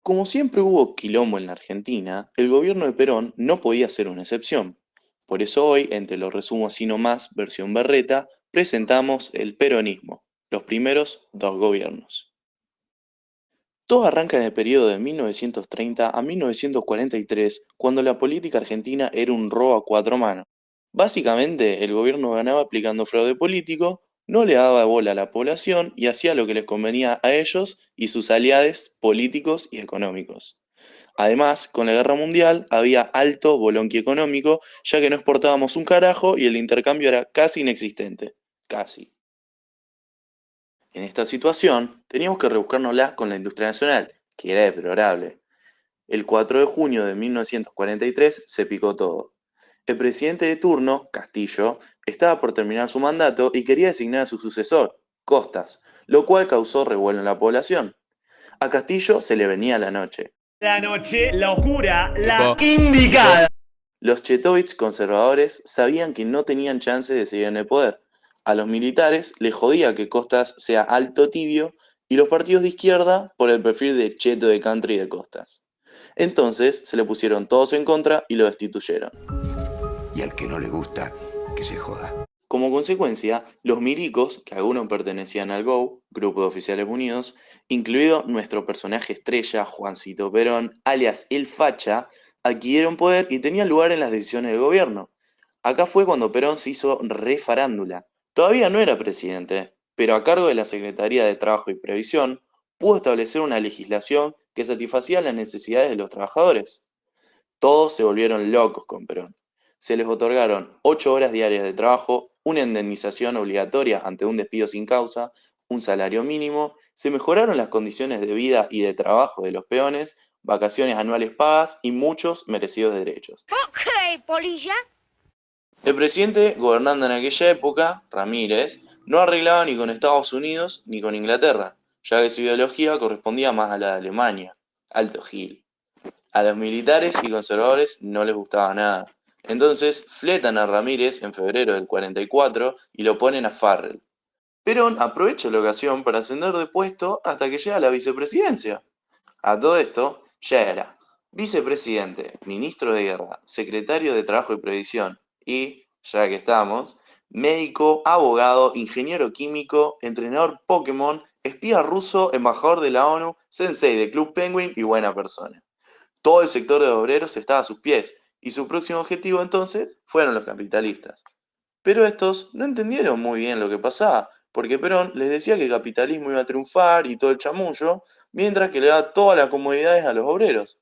Como siempre hubo quilombo en la Argentina, el gobierno de Perón no podía ser una excepción. Por eso hoy, entre los resumos así nomás, versión berreta, presentamos el peronismo, los primeros dos gobiernos. Todo arranca en el periodo de 1930 a 1943, cuando la política argentina era un robo a cuatro manos. Básicamente, el gobierno ganaba aplicando fraude político, no le daba bola a la población y hacía lo que les convenía a ellos y sus aliados políticos y económicos. Además, con la guerra mundial había alto bolonqui económico, ya que no exportábamos un carajo y el intercambio era casi inexistente. Casi. En esta situación, teníamos que rebuscárnosla con la industria nacional, que era deplorable. El 4 de junio de 1943 se picó todo. El presidente de turno, Castillo, estaba por terminar su mandato y quería designar a su sucesor, Costas, lo cual causó revuelo en la población. A Castillo se le venía la noche. La noche, la oscura, la indicada. Los chetovich conservadores sabían que no tenían chance de seguir en el poder. A los militares les jodía que Costas sea alto tibio y los partidos de izquierda por el perfil de cheto de country de Costas. Entonces se le pusieron todos en contra y lo destituyeron. Y al que no le gusta, que se joda. Como consecuencia, los milicos, que algunos pertenecían al GO, Grupo de Oficiales Unidos, incluido nuestro personaje estrella, Juancito Perón, alias El Facha, adquirieron poder y tenían lugar en las decisiones del gobierno. Acá fue cuando Perón se hizo re farándula. Todavía no era presidente, pero a cargo de la Secretaría de Trabajo y Previsión, pudo establecer una legislación que satisfacía las necesidades de los trabajadores. Todos se volvieron locos con Perón. Se les otorgaron 8 horas diarias de trabajo, una indemnización obligatoria ante un despido sin causa, un salario mínimo, se mejoraron las condiciones de vida y de trabajo de los peones, vacaciones anuales pagas y muchos merecidos derechos. Ok, polilla. El presidente gobernando en aquella época, Ramírez, no arreglaba ni con Estados Unidos ni con Inglaterra, ya que su ideología correspondía más a la de Alemania. Alto Gil. A los militares y conservadores no les gustaba nada. Entonces fletan a Ramírez en febrero del 44 y lo ponen a Farrell. Perón aprovecha la ocasión para ascender de puesto hasta que llega a la vicepresidencia. A todo esto, ya era vicepresidente, ministro de guerra, secretario de Trabajo y Previsión y, ya que estamos, médico, abogado, ingeniero químico, entrenador Pokémon, espía ruso, embajador de la ONU, sensei de Club Penguin y buena persona. Todo el sector de obreros estaba a sus pies, y su próximo objetivo entonces fueron los capitalistas. Pero estos no entendieron muy bien lo que pasaba, porque Perón les decía que el capitalismo iba a triunfar y todo el chamullo, mientras que le daba todas las comodidades a los obreros.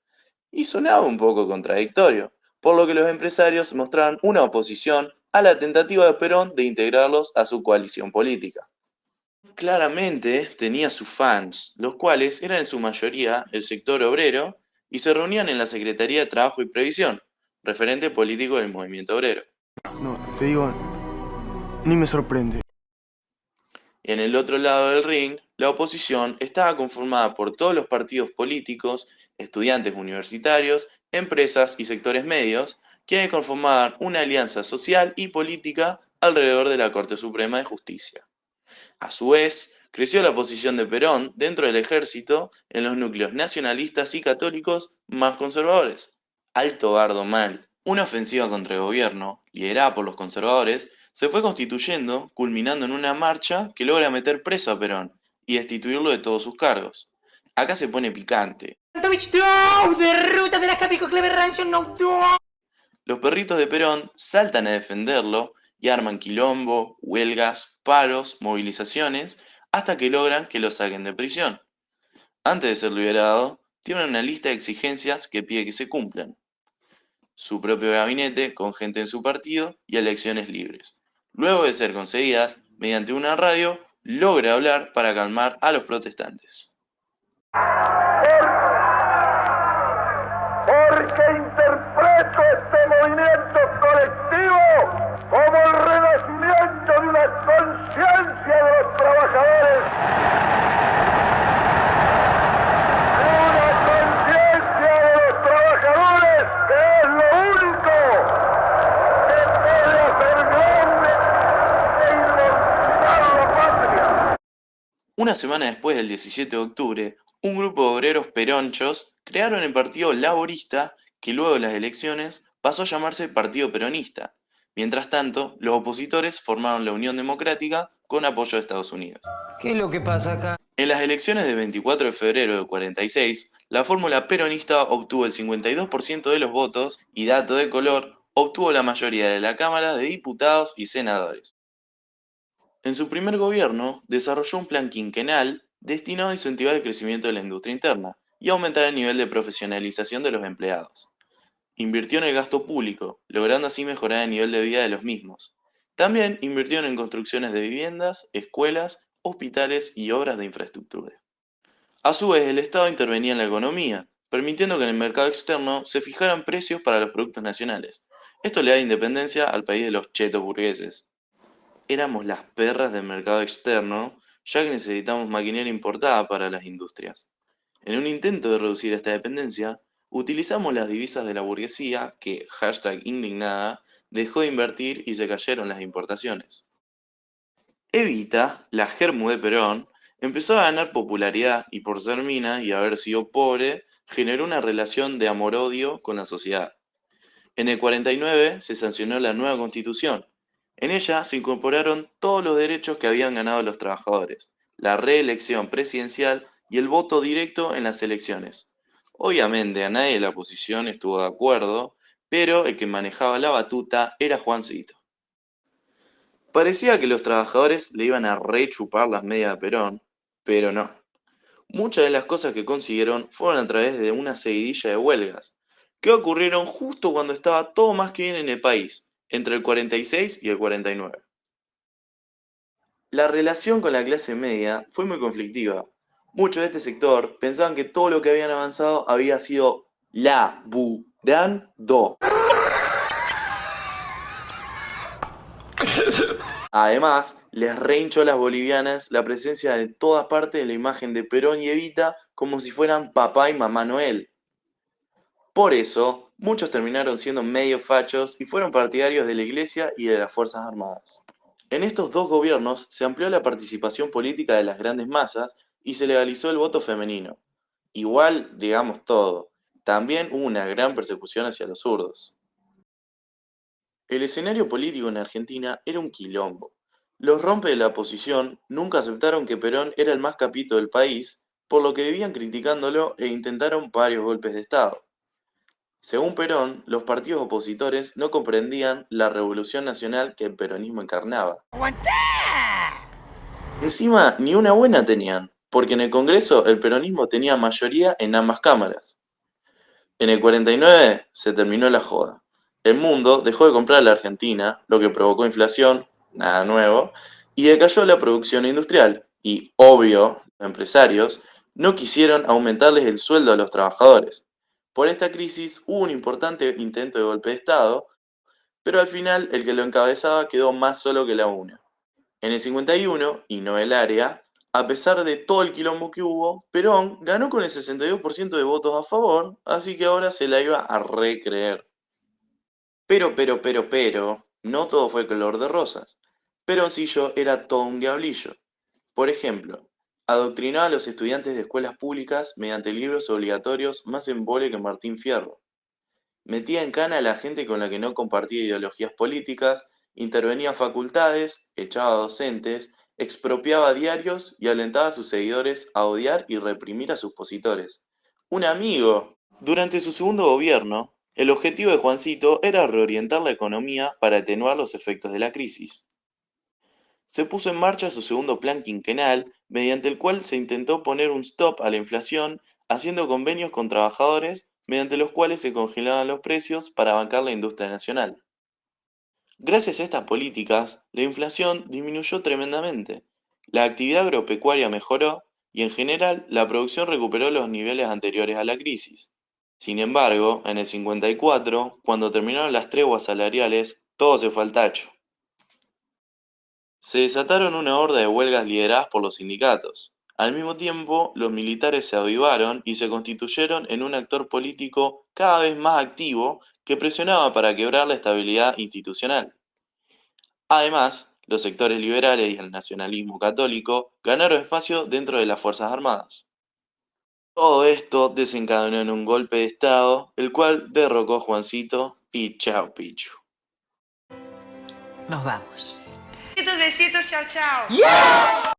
Y sonaba un poco contradictorio, por lo que los empresarios mostraron una oposición a la tentativa de Perón de integrarlos a su coalición política. Claramente tenía sus fans, los cuales eran en su mayoría el sector obrero y se reunían en la Secretaría de Trabajo y Previsión, referente político del movimiento obrero. No, te digo, ni me sorprende. En el otro lado del ring, la oposición estaba conformada por todos los partidos políticos, estudiantes universitarios, empresas y sectores medios, quienes conformaban una alianza social y política alrededor de la Corte Suprema de Justicia. A su vez, creció la posición de Perón dentro del ejército en los núcleos nacionalistas y católicos más conservadores. Alto bardo mal. Una ofensiva contra el gobierno, liderada por los conservadores, se fue constituyendo, culminando en una marcha que logra meter preso a Perón y destituirlo de todos sus cargos. Acá se pone picante. Los perritos de Perón saltan a defenderlo y arman quilombo, huelgas, paros, movilizaciones, hasta que logran que lo saquen de prisión. Antes de ser liberado, tiene una lista de exigencias que pide que se cumplan. Su propio gabinete con gente en su partido y elecciones libres. Luego de ser concedidas, mediante una radio, logra hablar para calmar a los protestantes. Porque interpreto este movimiento colectivo como el renacimiento de una conciencia de los trabajadores. Una conciencia de los trabajadores que es lo único que puede hacer grande e inmortal la patria. Una semana después del 17 de octubre, un grupo de obreros peronchos Crearon el Partido Laborista, que luego de las elecciones pasó a llamarse Partido Peronista. Mientras tanto, los opositores formaron la Unión Democrática con apoyo de Estados Unidos. ¿Qué es lo que pasa acá? En las elecciones del 24 de febrero de 46, la fórmula peronista obtuvo el 52% de los votos y, dato de color, obtuvo la mayoría de la Cámara de Diputados y Senadores. En su primer gobierno, desarrolló un plan quinquenal destinado a incentivar el crecimiento de la industria interna y aumentar el nivel de profesionalización de los empleados. Invirtió en el gasto público, logrando así mejorar el nivel de vida de los mismos. También invirtió en construcciones de viviendas, escuelas, hospitales y obras de infraestructura. A su vez, el Estado intervenía en la economía, permitiendo que en el mercado externo se fijaran precios para los productos nacionales. Esto le da independencia al país de los chetos burgueses. Éramos las perras del mercado externo, ya que necesitamos maquinaria importada para las industrias. En un intento de reducir esta dependencia, utilizamos las divisas de la burguesía que, #indignada, dejó de invertir y se cayeron las importaciones. Evita, la germu de Perón, empezó a ganar popularidad y por ser mina y haber sido pobre, generó una relación de amor-odio con la sociedad. En el 49 se sancionó la nueva constitución. En ella se incorporaron todos los derechos que habían ganado los trabajadores, la reelección presidencial y el voto directo en las elecciones. Obviamente a nadie de la oposición estuvo de acuerdo, pero el que manejaba la batuta era Juancito. Parecía que los trabajadores le iban a rechupar las medias a Perón, pero no. Muchas de las cosas que consiguieron fueron a través de una seguidilla de huelgas, que ocurrieron justo cuando estaba todo más que bien en el país, entre el 46 y el 49. La relación con la clase media fue muy conflictiva. Muchos de este sector pensaban que todo lo que habían avanzado había sido laburando. Además, les rehinchó a las bolivianas la presencia de todas partes de la imagen de Perón y Evita como si fueran papá y mamá Noel. Por eso, muchos terminaron siendo medio fachos y fueron partidarios de la Iglesia y de las Fuerzas Armadas. En estos dos gobiernos se amplió la participación política de las grandes masas y se legalizó el voto femenino. Igual, digamos todo, también hubo una gran persecución hacia los zurdos. El escenario político en Argentina era un quilombo. Los rompe de la oposición nunca aceptaron que Perón era el más capito del país, por lo que vivían criticándolo e intentaron varios golpes de Estado. Según Perón, los partidos opositores no comprendían la revolución nacional que el peronismo encarnaba. Encima, ni una buena tenían, porque en el Congreso el peronismo tenía mayoría en ambas cámaras. En el 49 se terminó la joda. El mundo dejó de comprar a la Argentina, lo que provocó inflación, nada nuevo, y decayó la producción industrial, y, obvio, los empresarios no quisieron aumentarles el sueldo a los trabajadores. Por esta crisis hubo un importante intento de golpe de Estado, pero al final el que lo encabezaba quedó más solo que la una. En el 51, y no el área, a pesar de todo el quilombo que hubo, Perón ganó con el 62% de votos a favor, así que ahora se la iba a recreer. Pero, no todo fue color de rosas. Peroncillo era todo un diablillo. Por ejemplo, adoctrinó a los estudiantes de escuelas públicas mediante libros obligatorios más embole que Martín Fierro. Metía en cana a la gente con la que no compartía ideologías políticas, intervenía facultades, echaba a docentes, expropiaba diarios y alentaba a sus seguidores a odiar y reprimir a sus opositores. ¡Un amigo! Durante su segundo gobierno, el objetivo de Juancito era reorientar la economía para atenuar los efectos de la crisis. Se puso en marcha su segundo plan quinquenal, mediante el cual se intentó poner un stop a la inflación, haciendo convenios con trabajadores, mediante los cuales se congelaban los precios para bancar la industria nacional. Gracias a estas políticas, la inflación disminuyó tremendamente, la actividad agropecuaria mejoró y en general la producción recuperó los niveles anteriores a la crisis. Sin embargo, en el 54, cuando terminaron las treguas salariales, todo se fue al tacho. Se desataron una horda de huelgas lideradas por los sindicatos. Al mismo tiempo, los militares se avivaron y se constituyeron en un actor político cada vez más activo que presionaba para quebrar la estabilidad institucional. Además, los sectores liberales y el nacionalismo católico ganaron espacio dentro de las Fuerzas Armadas. Todo esto desencadenó en un golpe de estado, el cual derrocó a Juancito y chao Pichu. Nos vamos. Besitos, chao, chao.